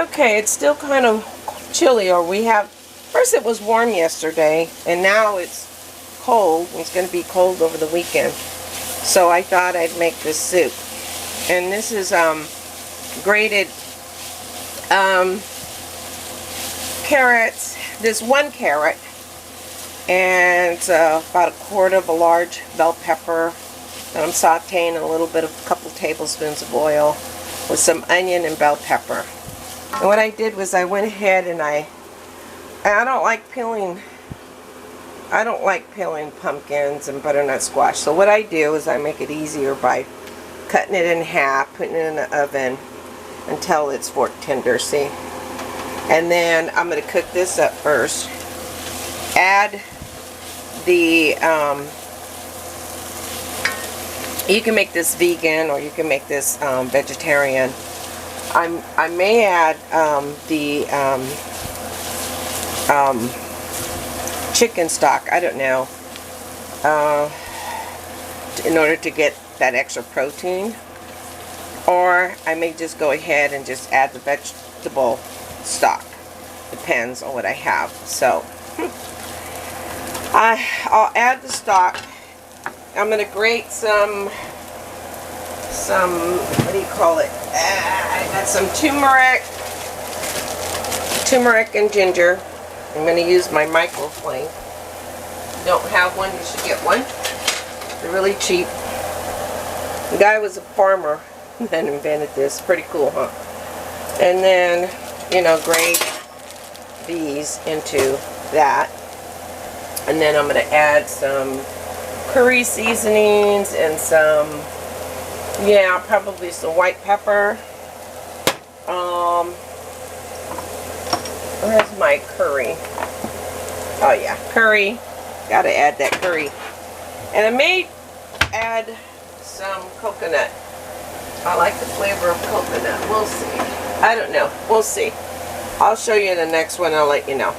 Okay, it's still kind of chilly, or first it was warm yesterday, and now it's cold. It's going to be cold over the weekend. So I thought I'd make this soup. And this is grated carrots. There's 1 carrot, and about a quarter of a large bell pepper that I'm sauteing in a couple tablespoons of oil with some onion and bell pepper. And what I did was I went ahead and I don't like peeling pumpkins and butternut squash. So what I do is I make it easier by cutting it in half, putting it in the oven until it's fork tender, see? And then I'm going to cook this up first. Add the, you can make this vegan or you can make this vegetarian. I may add the chicken stock, I don't know, in order to get that extra protein, or I may just go ahead and just add the vegetable stock. Depends on what I have. So I'll add the stock. I'm going to grate some what do you call it? I got some turmeric and ginger. I'm going to use my microflame. If you don't have one, you should get one. They're really cheap. The guy was a farmer that invented this. Pretty cool, huh? And then, you know, grate these into that. And then I'm going to add some curry seasonings and some, yeah, probably some white pepper. Where's my curry? Oh yeah, curry. Gotta add that curry. And I may add some coconut. I like the flavor of coconut. We'll see. I don't know. We'll see. I'll show you in the next one. I'll let you know.